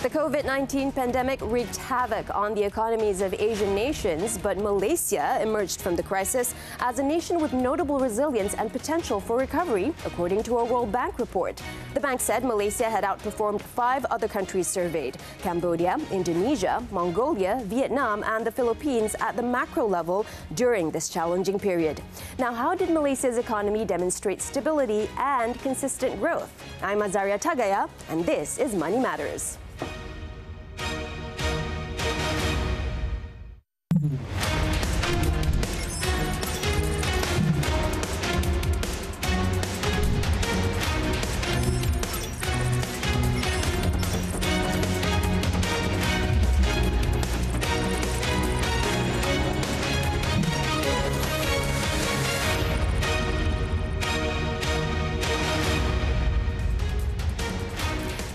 The COVID-19 pandemic wreaked havoc on the economies of Asian nations, but Malaysia emerged from the crisis as a nation with notable resilience and potential for recovery, according to a World Bank report. The bank said Malaysia had outperformed 5 other countries surveyed: Cambodia, Indonesia, Mongolia, Vietnam, and the Philippines at the macro level during this challenging period. Now, how did Malaysia's economy demonstrate stability and consistent growth? I'm Azaria Tagaya, and this is Money Matters.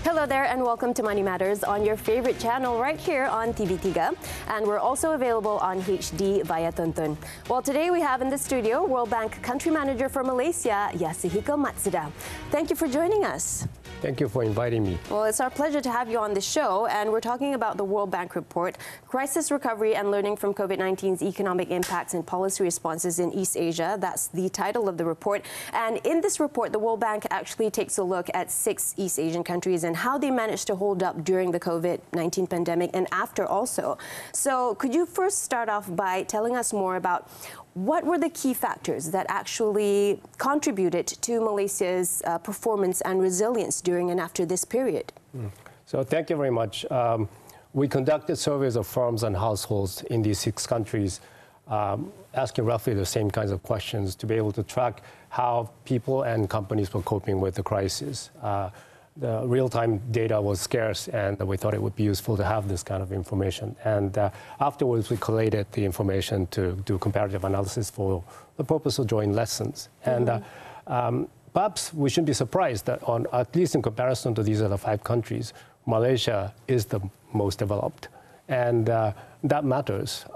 Hello there and welcome to Money Matters on your favorite channel right here on TV3. And we're also available on HD via Tonton. Well, today we have in the studio World Bank Country Manager for Malaysia, Yasuhiko Matsuda. Thank you for joining us. Thank you for inviting me. Well, it's our pleasure to have you on the show, and we're talking about the World Bank report, Crisis Recovery and Learning from COVID-19's Economic Impacts and Policy Responses in East Asia. That's the title of the report. And in this report, the World Bank actually takes a look at 6 East Asian countries and how they managed to hold up during the COVID-19 pandemic and after also. So could you first start off by telling us more about what were the key factors that actually contributed to Malaysia's performance and resilience during and after this period? So thank you very much. We conducted surveys of firms and households in these 6 countries, asking roughly the same kinds of questions to be able to track how people and companies were coping with the crisis. The real-time data was scarce, and we thought it would be useful to have this kind of information. And afterwards, we collated the information to do comparative analysis for the purpose of drawing lessons. And perhaps we shouldn't be surprised that, at least in comparison to these other 5 countries, Malaysia is the most developed. And that matters.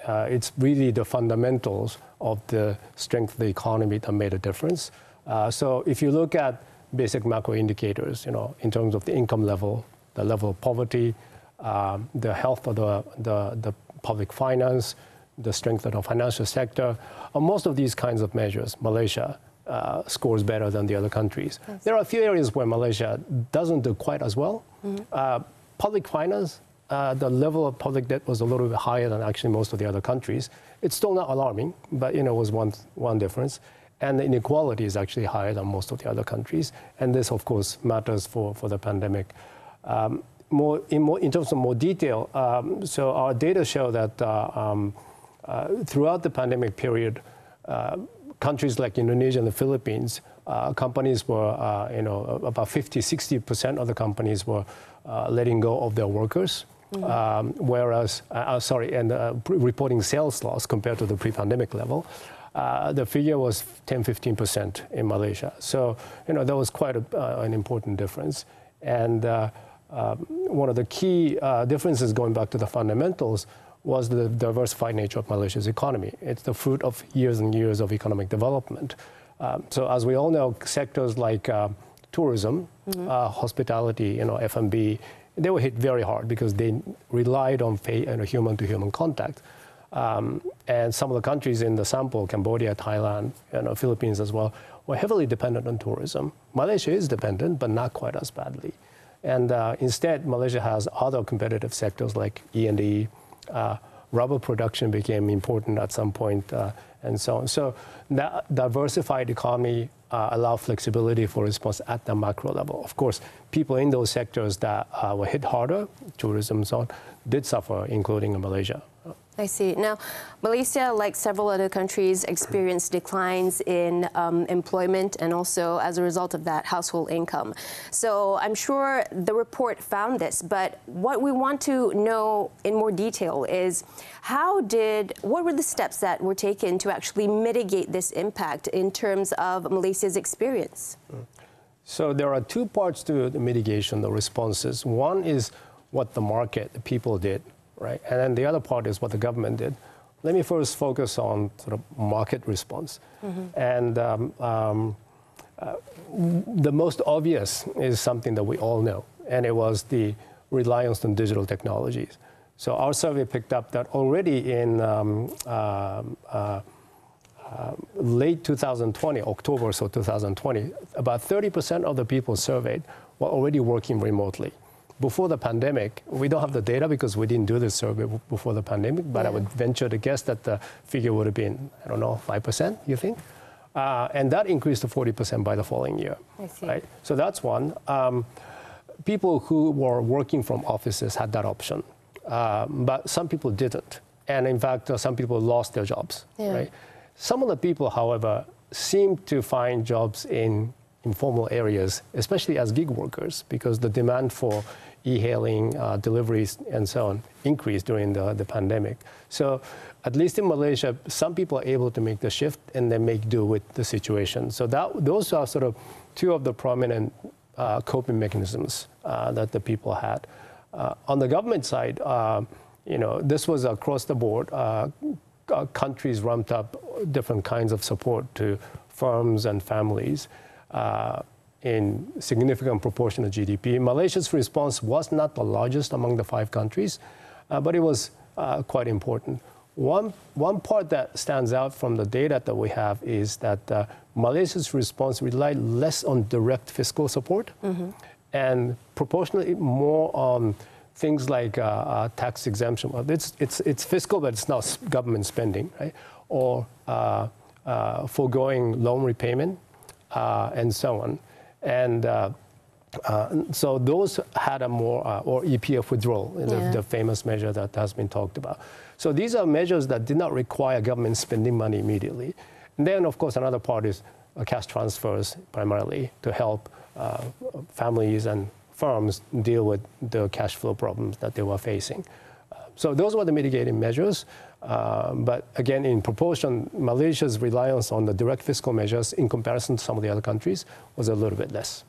It's really the fundamentals of the strength of the economy that made a difference. So if you look at basic macro indicators, in terms of the income level, the level of poverty, the health of the public finance, the strength of the financial sector. On most of these kinds of measures, Malaysia scores better than the other countries. There are a few areas where Malaysia doesn't do quite as well. Public finance, the level of public debt was a little bit higher than actually most of the other countries. It's still not alarming, but it was one difference. And the inequality is actually higher than most of the other countries. And this, of course, matters for the pandemic. In terms of more detail, so our data show that throughout the pandemic period, countries like Indonesia and the Philippines, companies were, about 50–60% of the companies were letting go of their workers. Whereas, reporting sales loss compared to the pre-pandemic level. The figure was 10–15% in Malaysia. So, that was quite an important difference. And one of the key differences, going back to the fundamentals, was the diversified nature of Malaysia's economy. It's the fruit of years and years of economic development. So as we all know, sectors like tourism, hospitality, F&B, they were hit very hard because they relied on human-to-human contact. And some of the countries in the sample, Cambodia, Thailand, Philippines as well, were heavily dependent on tourism. Malaysia is dependent, but not quite as badly. And instead, Malaysia has other competitive sectors like E&E. Rubber production became important at some point, and so on. So that diversified economy allow flexibility for response at the macro level. Of course, people in those sectors that were hit harder, tourism and so on, did suffer, including in Malaysia. I see. Now, Malaysia, like several other countries, experienced declines in employment and also, as a result of that, household income. So I'm sure the report found this, but what we want to know in more detail is what were the steps that were taken to actually mitigate this impact in terms of Malaysia's experience? So there are 2 parts to the mitigation, the responses. One is what the market, the people did. Right? And then the other part is what the government did. Let me first focus on sort of market response. And the most obvious is something that we all know, and it was the reliance on digital technologies. So our survey picked up that already in late 2020, October or so 2020, about 30% of the people surveyed were already working remotely. Before the pandemic, we don't have the data because we didn't do this survey before the pandemic, but I would venture to guess that the figure would have been, I don't know, 5%, you think? And that increased to 40% by the following year. I see. Right? So that's one. People who were working from offices had that option, but some people didn't. And in fact, some people lost their jobs. Right? Some of the people, however, seemed to find jobs in informal areas, especially as gig workers, because the demand for e-hailing, deliveries, and so on increased during the pandemic. So at least in Malaysia, some people are able to make the shift and then make do with the situation. So those are sort of two of the prominent coping mechanisms that the people had. On the government side, this was across the board. Countries ramped up different kinds of support to firms and families in significant proportion of GDP. Malaysia's response was not the largest among the 5 countries, but it was quite important. One part that stands out from the data that we have is that Malaysia's response relied less on direct fiscal support and proportionally more on things like tax exemption. It's fiscal, but it's not government spending, right? Or foregoing loan repayment and so on. And so those had a more, or EPF withdrawal, the famous measure that has been talked about. So these are measures that did not require government spending money immediately. And then, of course, another part is cash transfers primarily to help families and firms deal with the cash flow problems that they were facing. So those were the mitigating measures. But again, in proportion, Malaysia's reliance on the direct fiscal measures in comparison to some of the other countries was a little bit less.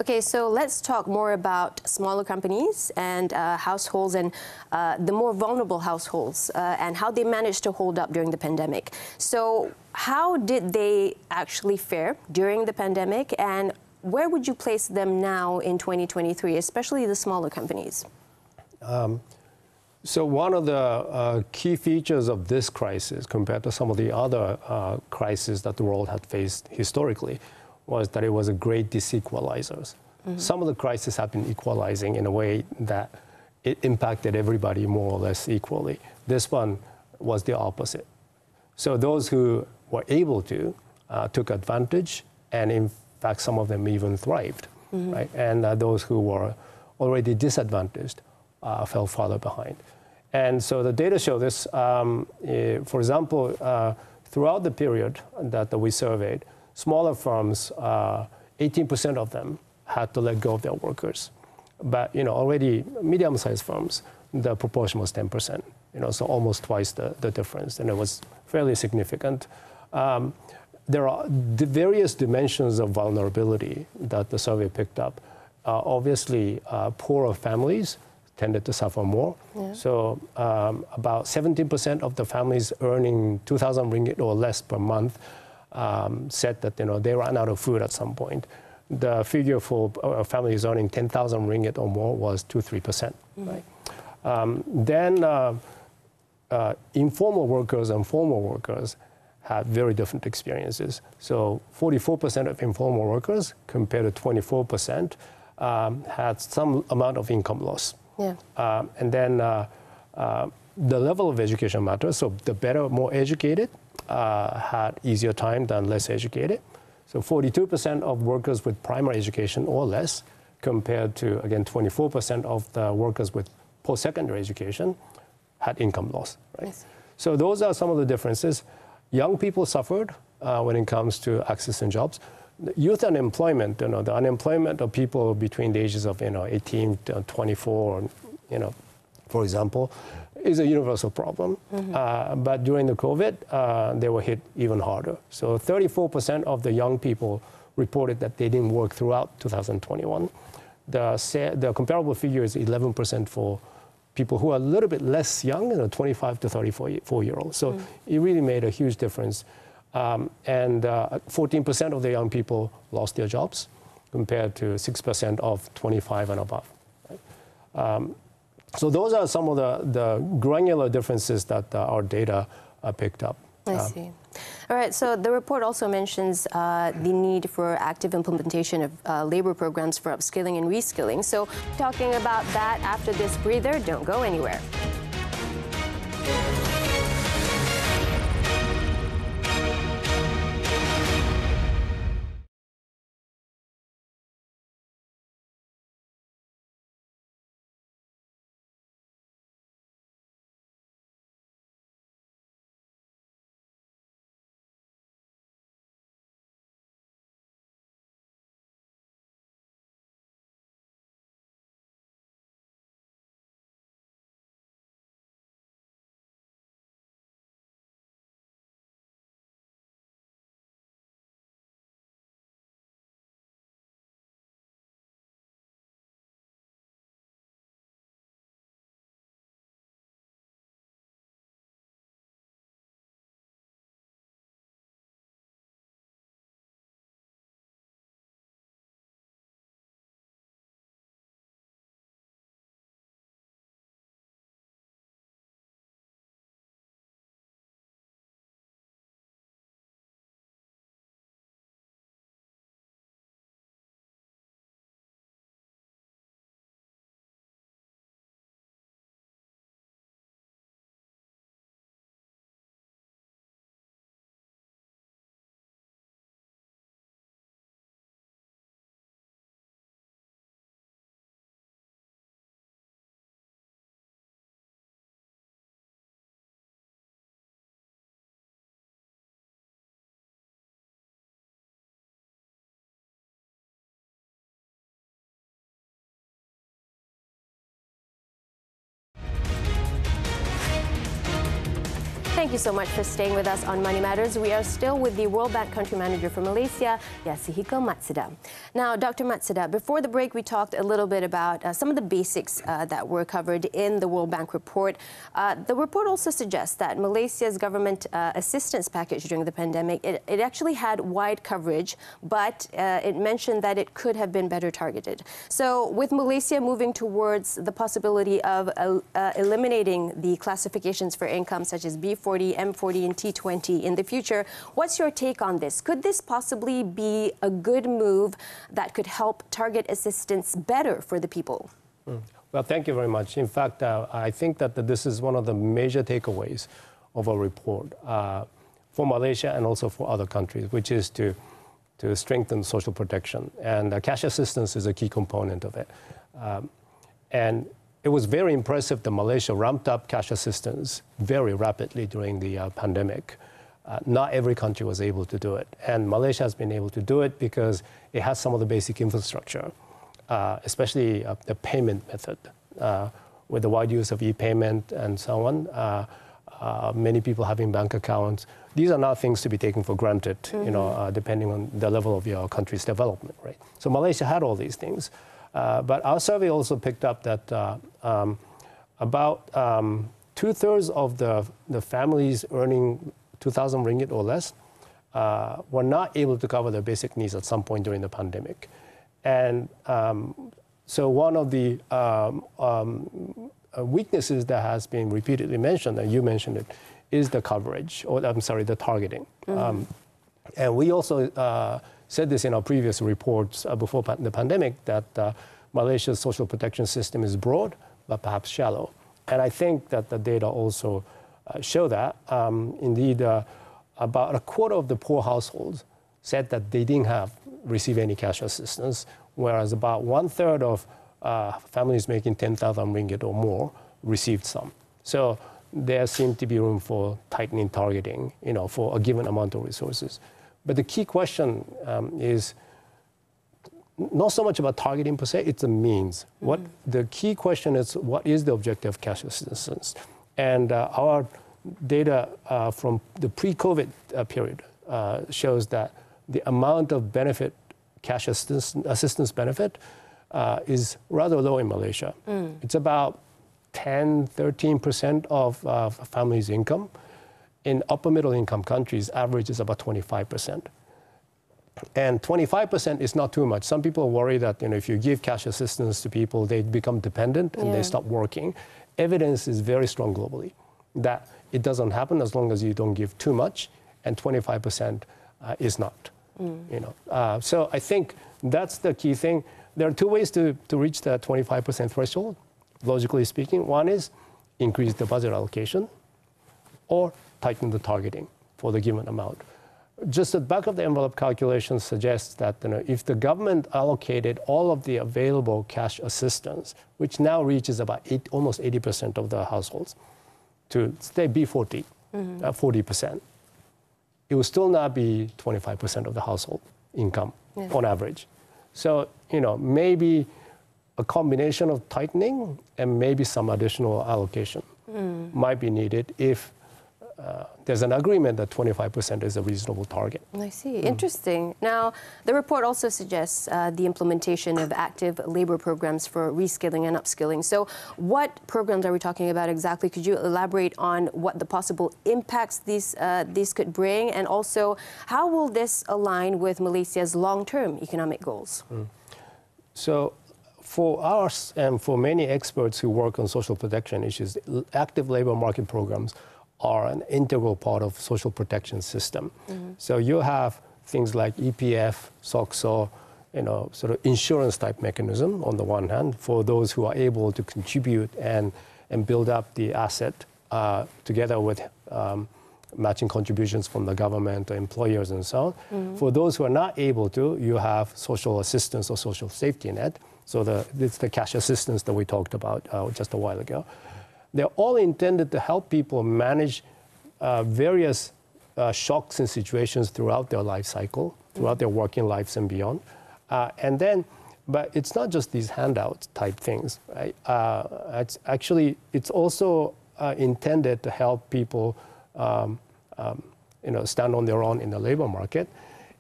Okay, so let's talk more about smaller companies and households and the more vulnerable households and how they managed to hold up during the pandemic. So how did they actually fare during the pandemic, and where would you place them now in 2023, especially the smaller companies? So one of the key features of this crisis compared to some of the other crises that the world had faced historically was that it was a great disequalizer. Some of the crises have been equalizing in a way that it impacted everybody more or less equally. This one was the opposite. So those who were able to took advantage, and in fact, some of them even thrived, right? And those who were already disadvantaged fell farther behind. And so the data show this. For example, throughout the period that we surveyed, smaller firms, 18% of them had to let go of their workers. But already medium-sized firms, the proportion was 10%. So almost twice the difference, and it was fairly significant. There are various dimensions of vulnerability that the survey picked up. Obviously, poorer families tended to suffer more. So about 17% of the families earning 2,000 ringgit or less per month said that they ran out of food at some point. The figure for families earning 10,000 ringgit or more was 2-3%. Right? Then informal workers and formal workers had very different experiences. So 44% of informal workers compared to 24% had some amount of income loss. And then the level of education matters. So the better, more educated had easier time than less educated. So 42% of workers with primary education or less compared to, again, 24% of the workers with post-secondary education had income loss. Right? So those are some of the differences. Young people suffered when it comes to accessing jobs. Youth unemployment, the unemployment of people between the ages of 18 to 24, for example, is a universal problem. But during the COVID, they were hit even harder. So 34% of the young people reported that they didn't work throughout 2021. The comparable figure is 11% for people who are a little bit less young, 25 to 34-year-olds. So it really made a huge difference. And 14% of the young people lost their jobs compared to 6% of 25 and above. So those are some of the granular differences that our data picked up. I see. All right, so the report also mentions the need for active implementation of labor programs for upskilling and reskilling. So talking about that after this breather, don't go anywhere. Thank you so much for staying with us on Money Matters. We are still with the World Bank Country Manager for Malaysia, Yasuhiko Matsuda. Now, Dr. Matsuda, before the break, we talked a little bit about some of the basics that were covered in the World Bank report. The report also suggests that Malaysia's government assistance package during the pandemic, it actually had wide coverage, but it mentioned that it could have been better targeted. So with Malaysia moving towards the possibility of eliminating the classifications for income such as B40, M40 and T20 in the future, what's your take on this? Could this possibly be a good move that could help target assistance better for the people? Well, thank you very much. In fact, I think that this is one of the major takeaways of our report for Malaysia and also for other countries, which is to strengthen social protection. And cash assistance is a key component of it. And it was very impressive that Malaysia ramped up cash assistance very rapidly during the pandemic. Not every country was able to do it. And Malaysia has been able to do it because it has some of the basic infrastructure, especially the payment method, with the wide use of e-payment and so on. Many people having bank accounts. These are not things to be taken for granted, you know, depending on the level of your country's development, right? So Malaysia had all these things. But our survey also picked up that about 2/3 of the families earning 2,000 ringgit or less were not able to cover their basic needs at some point during the pandemic. And so one of the weaknesses that has been repeatedly mentioned, and you mentioned it, is the coverage, or I'm sorry, the targeting. And we also said this in our previous reports before the pandemic, that Malaysia's social protection system is broad, but perhaps shallow. And I think that the data also show that. Indeed, about a quarter of the poor households said that they didn't receive any cash assistance, whereas about 1/3 of families making 10,000 ringgit or more received some. So there seemed to be room for tightening targeting, you know, for a given amount of resources. But the key question is not so much about targeting per se, it's a means. The key question is, what is the objective of cash assistance? And our data from the pre-COVID period shows that the amount of benefit, cash assistance benefit, is rather low in Malaysia. It's about 10-13% of a family's income. In upper middle income countries, average is about 25%. And 25% is not too much. Some people worry that if you give cash assistance to people, they become dependent and they stop working. Evidence is very strong globally that it doesn't happen as long as you don't give too much, and 25% is not. So I think that's the key thing. There are two ways to reach the 25% threshold, logically speaking. One is increase the budget allocation or tighten the targeting for the given amount. Just the back of the envelope calculation suggests that if the government allocated all of the available cash assistance, which now reaches about almost 80% of the households, to say B40, 40%, it will still not be 25% of the household income on average. So, maybe a combination of tightening and maybe some additional allocation might be needed if there's an agreement that 25% is a reasonable target. I see. Interesting. Now, the report also suggests the implementation of active labor programs for reskilling and upskilling. So what programs are we talking about exactly? Could you elaborate on what the possible impacts these could bring? And also, how will this align with Malaysia's long-term economic goals? So for us and for many experts who work on social protection issues, active labor market programs are an integral part of social protection system. So you have things like EPF, SOCSO, sort of insurance type mechanism on the one hand for those who are able to contribute and build up the asset together with matching contributions from the government or employers and so on. For those who are not able to, you have social assistance or social safety net. So it's the cash assistance that we talked about just a while ago. They're all intended to help people manage various shocks and situations throughout their life cycle, throughout their working lives and beyond. But it's not just these handout type things, right? It's also intended to help people, stand on their own in the labor market.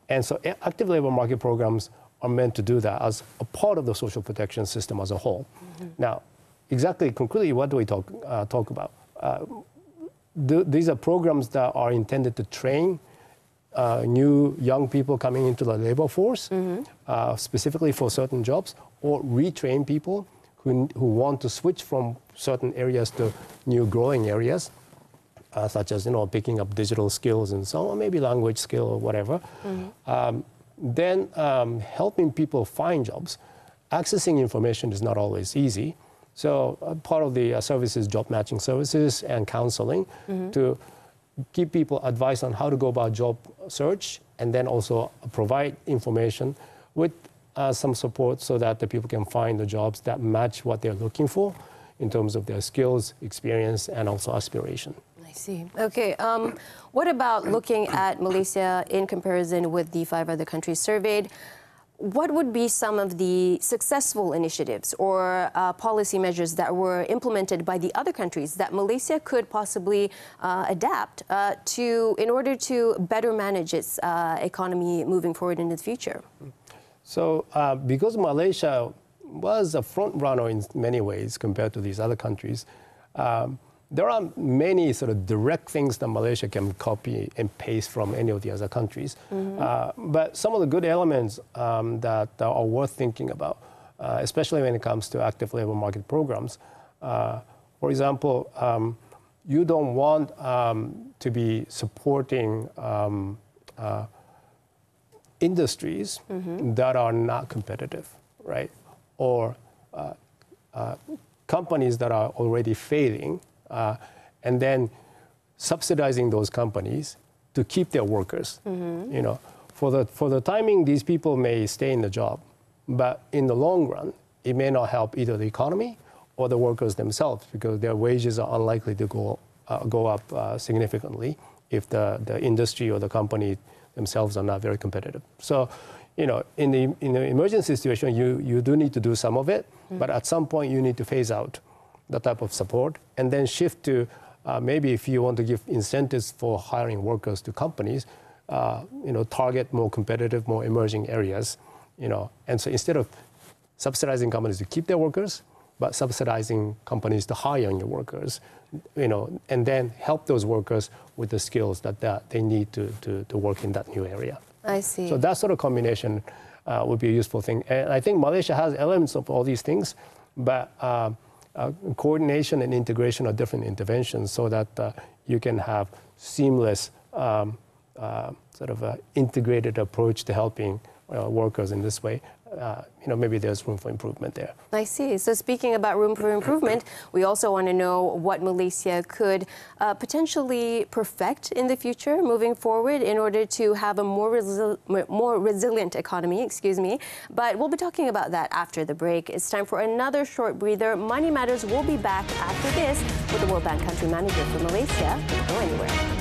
And so active labor market programs are meant to do that as a part of the social protection system as a whole. Now, exactly, concretely, what do we talk about? These are programs that are intended to train new young people coming into the labor force, specifically for certain jobs, or retrain people who want to switch from certain areas to new growing areas, such as picking up digital skills and so on, maybe language skill or whatever. Then helping people find jobs. Accessing information is not always easy. So part of the service is job matching services and counseling to give people advice on how to go about job search, and then also provide information with some support so that the people can find the jobs that match what they're looking for in terms of their skills, experience, and also aspiration. I see. Okay. What about looking at Malaysia in comparison with the 5 other countries surveyed? What would be some of the successful initiatives or policy measures that were implemented by the other countries that Malaysia could possibly adapt in order to better manage its economy moving forward into the future? So because Malaysia was a front runner in many ways compared to these other countries, there are many sort of direct things that Malaysia can copy and paste from any of the other countries. But some of the good elements that are worth thinking about, especially when it comes to active labor market programs. For example, you don't want to be supporting industries that are not competitive, right? Or companies that are already failing, and then subsidizing those companies to keep their workers. For the timing, these people may stay in the job, but in the long run, it may not help either the economy or the workers themselves, because their wages are unlikely to go up significantly if the industry or the company themselves are not very competitive. So, in the emergency situation, you do need to do some of it, but at some point you need to phase out that type of support and then shift to maybe if you want to give incentives for hiring workers to companies, target more competitive, more emerging areas, And so instead of subsidizing companies to keep their workers, but subsidizing companies to hire new workers, and then help those workers with the skills that they need to work in that new area. I see. So that sort of combination would be a useful thing. And I think Malaysia has elements of all these things, but coordination and integration of different interventions so that you can have seamless sort of integrated approach to helping workers in this way. Maybe there's room for improvement there. I see. So speaking about room for improvement, we also want to know what Malaysia could potentially perfect in the future moving forward in order to have a more resilient economy, But we'll be talking about that after the break. It's time for another short breather. Money Matters will be back after this with the World Bank Country Manager for Malaysia. Don't go anywhere.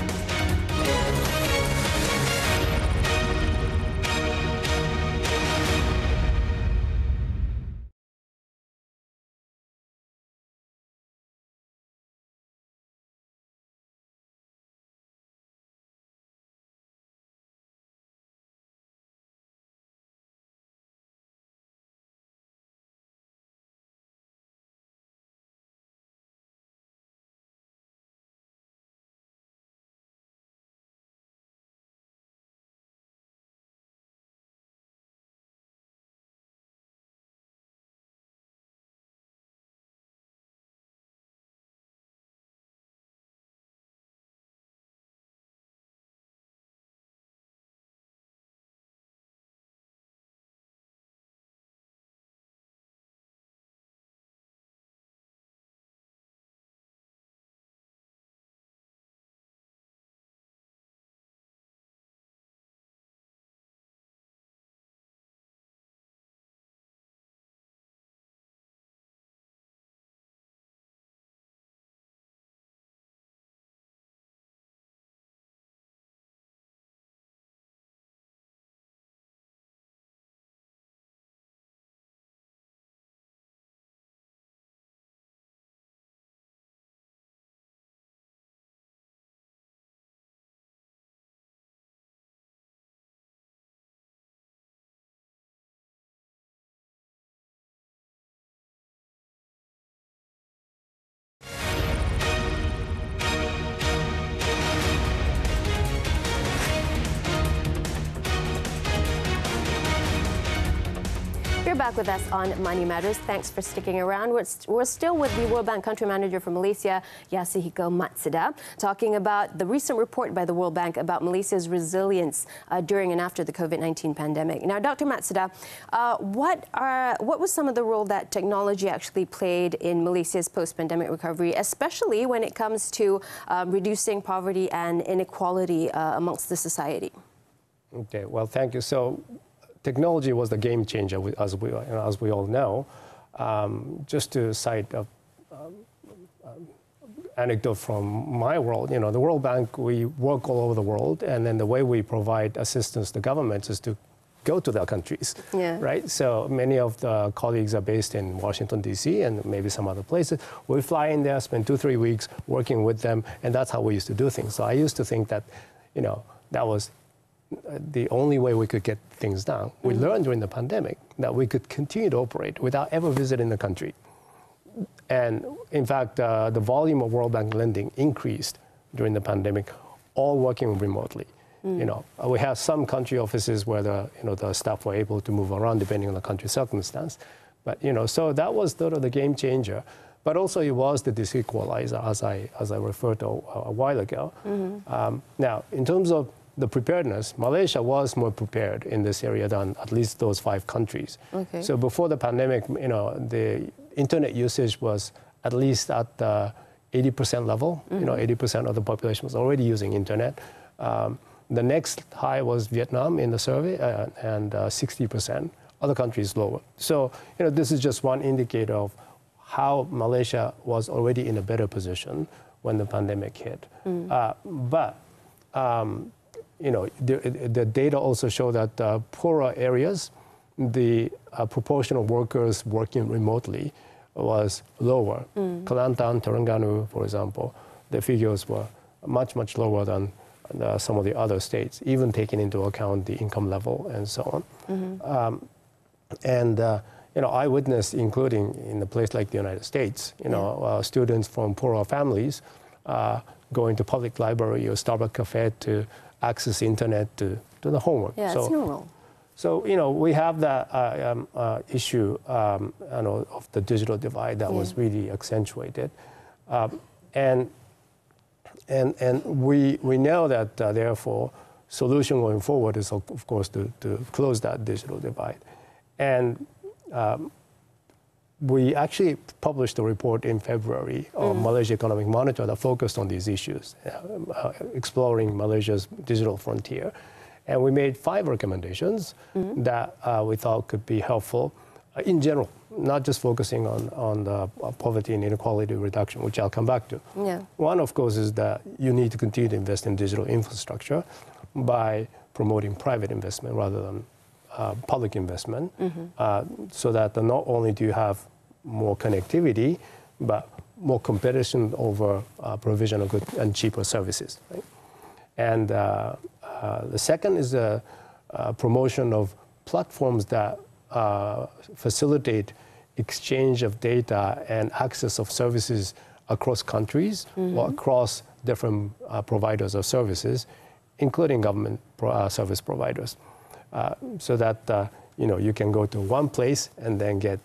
You're back with us on Money Matters. Thanks for sticking around. We're still with the World Bank Country Manager for Malaysia, Yasuhiko Matsuda, talking about the recent report by the World Bank about Malaysia's resilience during and after the COVID-19 pandemic. Now, Dr. Matsuda, what was some of the role that technology actually played in Malaysia's post-pandemic recovery, especially when it comes to reducing poverty and inequality amongst the society? Okay, well, thank you. So, technology was the game changer, as we all know. Just to cite an anecdote from my world, the World Bank, we work all over the world, and then the way we provide assistance to governments is to go to their countries, right? So many of the colleagues are based in Washington, D.C., and maybe some other places. We fly in there, spend 2-3 weeks working with them, and that's how we used to do things. So I used to think that, that was the only way we could get things done. We learned during the pandemic that we could continue to operate without ever visiting the country. And in fact, the volume of World Bank lending increased during the pandemic, all working remotely. We have some country offices where the staff were able to move around depending on the country circumstance. But so that was sort of the game changer. But also it was the disequalizer, as I referred to a while ago. Now, in terms of the preparedness, Malaysia was more prepared in this area than at least those 5 countries. Okay. So before the pandemic, the internet usage was at least at the 80% level. 80% of the population was already using internet. The next high was Vietnam in the survey, and 60%. Other countries lower. So this is just one indicator of how Malaysia was already in a better position when the pandemic hit. The data also show that poorer areas, the proportion of workers working remotely was lower. Kelantan, Terengganu, for example, the figures were much, much lower than some of the other states, even taking into account the income level and so on. I witnessed, including in a place like the United States, students from poorer families going to public library or Starbucks cafe to access internet to to the homework. Yeah, it's normal. So, we have that issue of the digital divide that was really accentuated. And we know that, therefore, solution going forward is, of course, to close that digital divide. And we actually published a report in February on Malaysia Economic Monitor that focused on these issues, exploring Malaysia's digital frontier. And we made 5 recommendations that we thought could be helpful in general, not just focusing on the poverty and inequality reduction, which I'll come back to. Yeah. One, of course, is that you need to continue to invest in digital infrastructure by promoting private investment rather than public investment, so that not only do you have more connectivity, but more competition over provision of good and cheaper services. Right? And the second is the promotion of platforms that facilitate exchange of data and access of services across countries or across different providers of services, including government service providers, so that you can go to one place and then get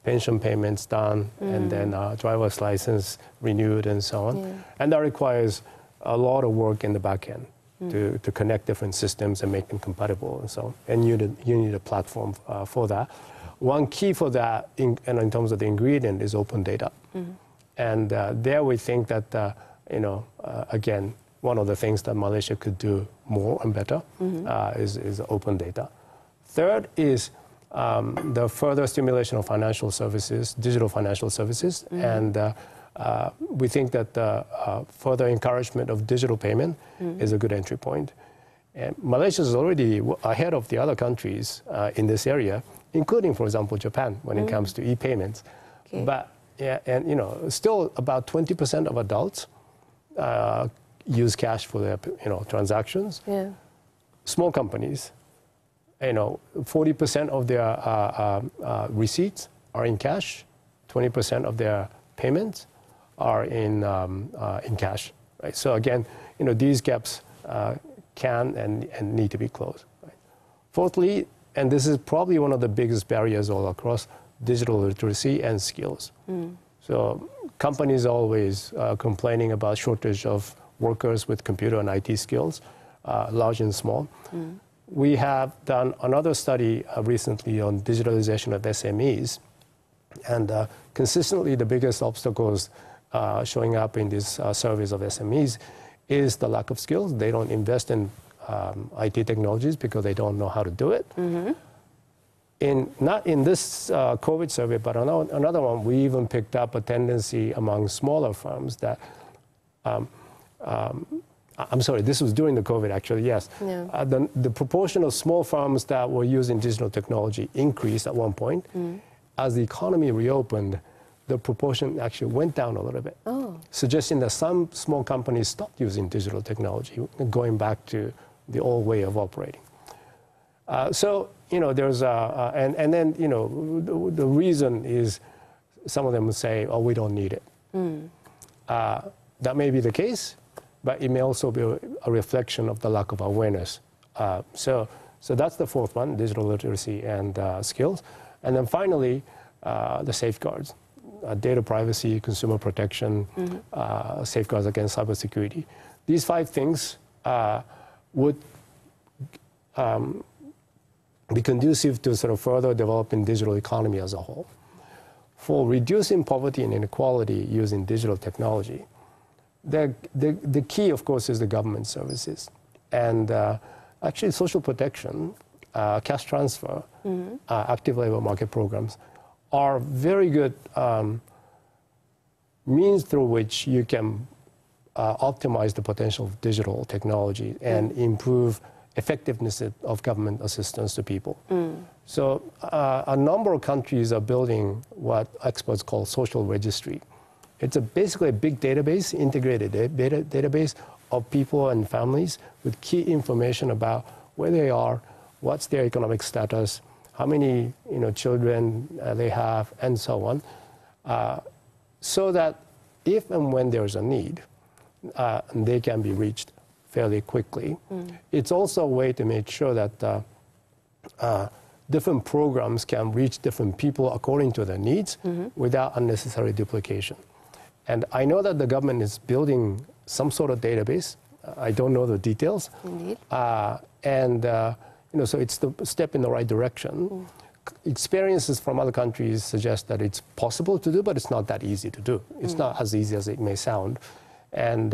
pension payments done and then driver's license renewed and so on. Yeah. And that requires a lot of work in the back end to connect different systems and make them compatible and so on. And you need a platform for that. One key for that, in terms of the ingredient, is open data. And there we think that, again, one of the things that Malaysia could do more and better is open data. Third is the further stimulation of financial services, digital financial services. And we think that further encouragement of digital payment is a good entry point. And Malaysia is already ahead of the other countries in this area, including, for example, Japan, when it comes to e-payments. Okay. But, still about 20% of adults use cash for their, transactions. Yeah. Small companies, 40% of their receipts are in cash, 20% of their payments are in cash. Right? So again, these gaps can and need to be closed. Right? Fourthly, and this is probably one of the biggest barriers all across, digital literacy and skills. So companies are always complaining about shortage of workers with computer and IT skills, large and small. We have done another study recently on digitalization of SMEs, and consistently the biggest obstacles showing up in these surveys of SMEs is the lack of skills. They don't invest in IT technologies because they don't know how to do it. Not in this COVID survey, but another one, we even picked up a tendency among smaller firms that I'm sorry, this was during the COVID, actually, yes. Yeah. The proportion of small firms that were using digital technology increased at one point. As the economy reopened, the proportion actually went down a little bit, suggesting that some small companies stopped using digital technology, going back to the old way of operating. So, there's and then, the reason is some of them would say, oh, we don't need it. That may be the case, but it may also be a reflection of the lack of awareness. So that's the fourth one, digital literacy and skills. And then finally, the safeguards, data privacy, consumer protection, safeguards against cybersecurity. These 5 things would be conducive to sort of further developing digital economy as a whole. For reducing poverty and inequality using digital technology, the key, of course, is the government services. And actually social protection, cash transfer, active labor market programs are very good means through which you can optimize the potential of digital technology and improve effectiveness of government assistance to people. So a number of countries are building what experts call social registry. It's basically a big database, integrated database of people and families with key information about where they are, what's their economic status, how many children they have, and so on, so that if and when there's a need, they can be reached fairly quickly. It's also a way to make sure that different programs can reach different people according to their needs without unnecessary duplication. And I know that the government is building some sort of database. I don't know the details. Indeed. So it's the step in the right direction. Experiences from other countries suggest that it's possible to do, but it's not that easy to do. It's not as easy as it may sound. And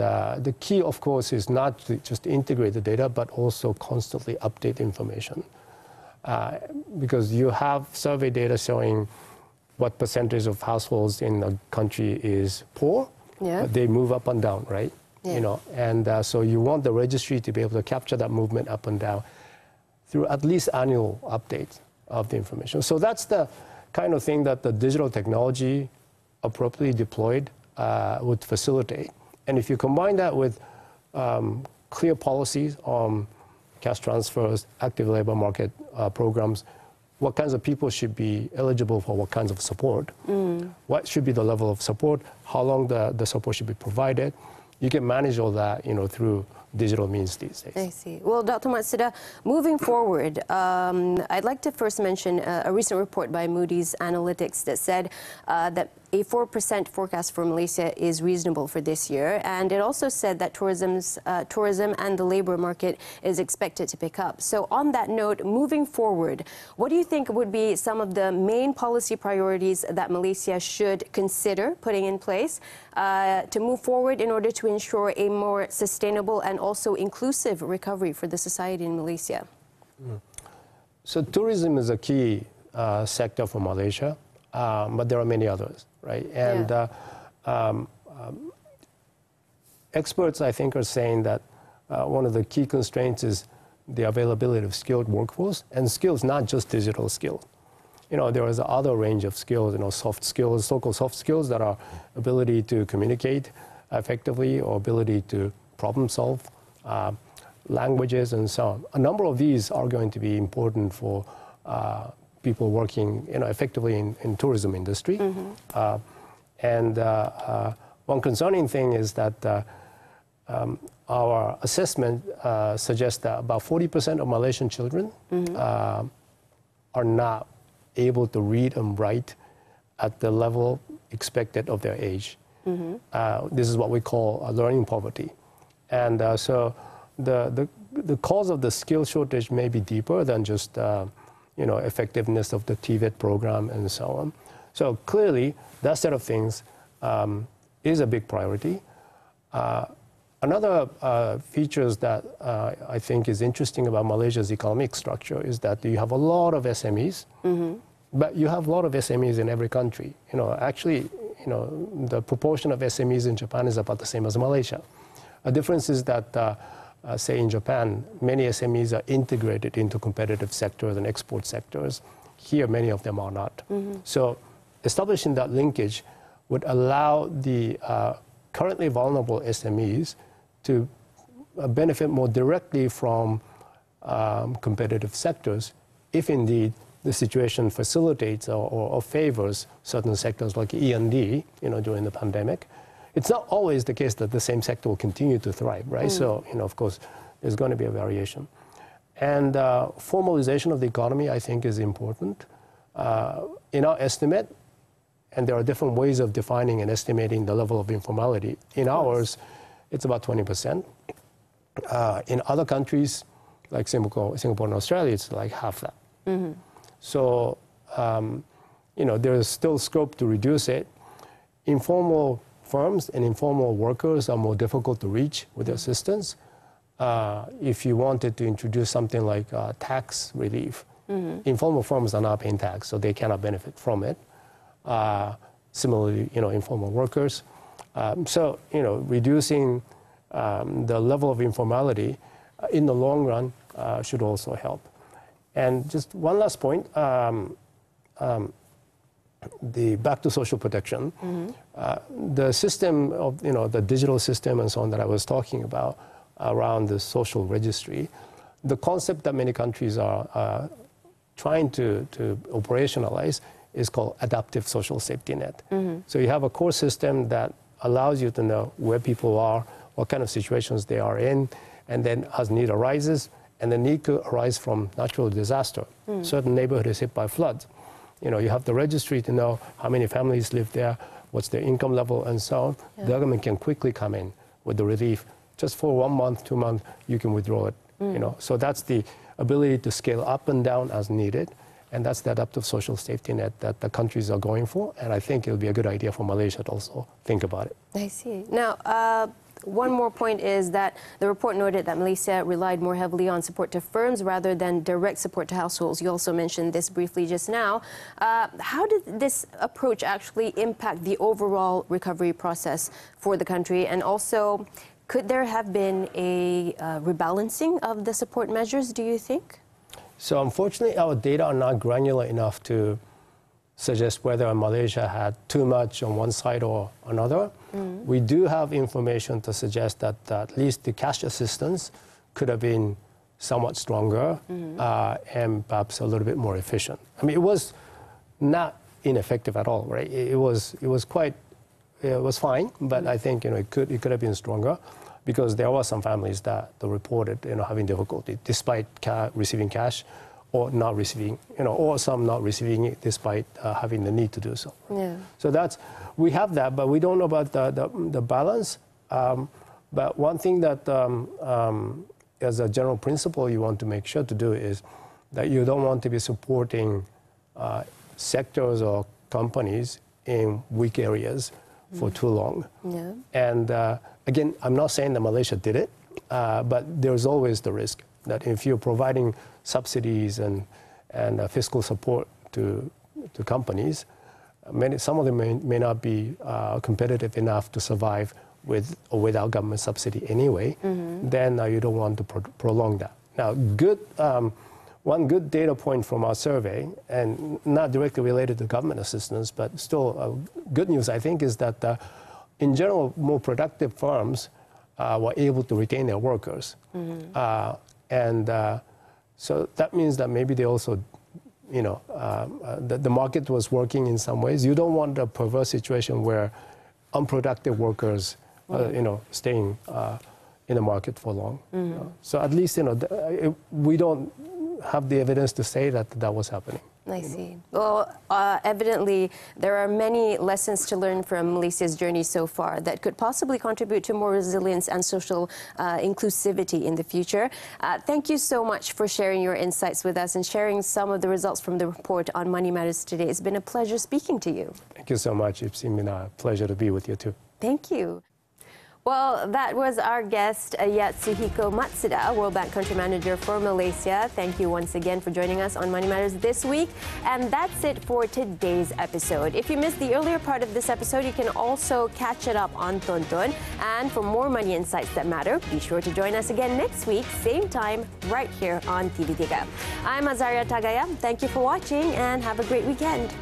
the key, of course, is not to just integrate the data, but also constantly update information. Because you have survey data showing what percentage of households in a country is poor. Yeah. They move up and down, right? Yeah. And so you want the registry to be able to capture that movement up and down through at least annual updates of the information. So that's the kind of thing that the digital technology appropriately deployed would facilitate. And if you combine that with clear policies on cash transfers, active labor market programs, what kinds of people should be eligible for what kinds of support, what should be the level of support, how long the support should be provided. You can manage all that, through digital means these days. I see. Well, Dr. Matsuda, moving forward, I'd like to first mention a recent report by Moody's Analytics that said that a 4% forecast for Malaysia is reasonable for this year. And it also said that tourism and the labor market is expected to pick up. So on that note, moving forward, what do you think would be some of the main policy priorities that Malaysia should consider putting in place to move forward in order to ensure a more sustainable and also inclusive recovery for the society in Malaysia? So tourism is a key sector for Malaysia, but there are many others, right? And experts, I think, are saying that one of the key constraints is the availability of skilled workforce, and skills, not just digital skills. There is other range of skills, soft skills, so-called soft skills that are ability to communicate effectively or ability to problem solve, languages and so on. A number of these are going to be important for people working effectively in tourism industry. One concerning thing is that our assessment suggests that about 40% of Malaysian children are not able to read and write at the level expected of their age. This is what we call learning poverty. And so the cause of the skill shortage may be deeper than just effectiveness of the TVET program and so on. So clearly, that set of things is a big priority. Another features that I think is interesting about Malaysia's economic structure is that you have a lot of SMEs, but you have a lot of SMEs in every country. Actually, the proportion of SMEs in Japan is about the same as Malaysia. A difference is that, say in Japan, many SMEs are integrated into competitive sectors and export sectors. Here, many of them are not. So establishing that linkage would allow the currently vulnerable SMEs to benefit more directly from competitive sectors if indeed the situation facilitates or favors certain sectors like E&D, during the pandemic. It's not always the case that the same sector will continue to thrive, right? So, of course, there's going to be a variation. And formalization of the economy, I think, is important. In our estimate, and there are different ways of defining and estimating the level of informality. In ours, it's about 20%. In other countries, like Singapore and Australia, it's like half that. So, there is still scope to reduce it. Informal firms and informal workers are more difficult to reach with assistance. If you wanted to introduce something like tax relief, informal firms are not paying tax, so they cannot benefit from it. Similarly, informal workers. So, reducing the level of informality in the long run should also help. And just one last point, the back to social protection. The system of, the digital system and so on that I was talking about around the social registry, the concept that many countries are trying to operationalize is called adaptive social safety net. So you have a core system that allows you to know where people are, what kind of situations they are in, and then as need arises, and the need could arise from natural disaster. Certain neighborhood is hit by floods. You know, you have the registry to know how many families live there, what's their income level, and so on. The government can quickly come in with the relief. Just for 1 month, 2 months, you can withdraw it. You know, so that's the ability to scale up and down as needed, and that's the adaptive social safety net that the countries are going for. And I think it'll be a good idea for Malaysia to also think about it. I see. Now, one more point is that the report noted that Malaysia relied more heavily on support to firms rather than direct support to households. You also mentioned this briefly just now. How did this approach actually impact the overall recovery process for the country? And also, could there have been a rebalancing of the support measures, do you think? So unfortunately, our data are not granular enough to suggest whether Malaysia had too much on one side or another. We do have information to suggest that at least the cash assistance could have been somewhat stronger and perhaps a little bit more efficient. I mean, it was not ineffective at all, right? It was fine, but I think, you know, it could have been stronger, because there were some families that reported, you know, having difficulty despite receiving cash, or not receiving, you know, or some not receiving it despite having the need to do so. Yeah. So we have that, but we don't know about the balance. But one thing that, as a general principle, you want to make sure to do is that you don't want to be supporting sectors or companies in weak areas for too long. Yeah. And again, I'm not saying that Malaysia did it, but there's always the risk that if you're providing subsidies and fiscal support to companies, some of them may not be competitive enough to survive with or without government subsidy anyway. Then you don't want to prolong that. Now, one good data point from our survey, and not directly related to government assistance, but still good news, I think, is that in general, more productive firms were able to retain their workers. So that means that maybe they also, you know, the market was working in some ways. You don't want a perverse situation where unproductive workers, you know, staying in the market for long. You know? So at least, you know, we don't have the evidence to say that that was happening. I see. Well, evidently, there are many lessons to learn from Malaysia's journey so far that could possibly contribute to more resilience and social inclusivity in the future. Thank you so much for sharing your insights with us and sharing some of the results from the report on Money Matters today. It's been a pleasure speaking to you. Thank you so much. It's been a pleasure to be with you too. Thank you. Well, that was our guest, Yasuhiko Matsuda, World Bank Country Manager for Malaysia. Thank you once again for joining us on Money Matters this week. And that's it for today's episode. If you missed the earlier part of this episode, you can also catch it up on Tonton. And for more money insights that matter, be sure to join us again next week, same time, right here on TV3. I'm Azaria Tagaya. Thank you for watching and have a great weekend.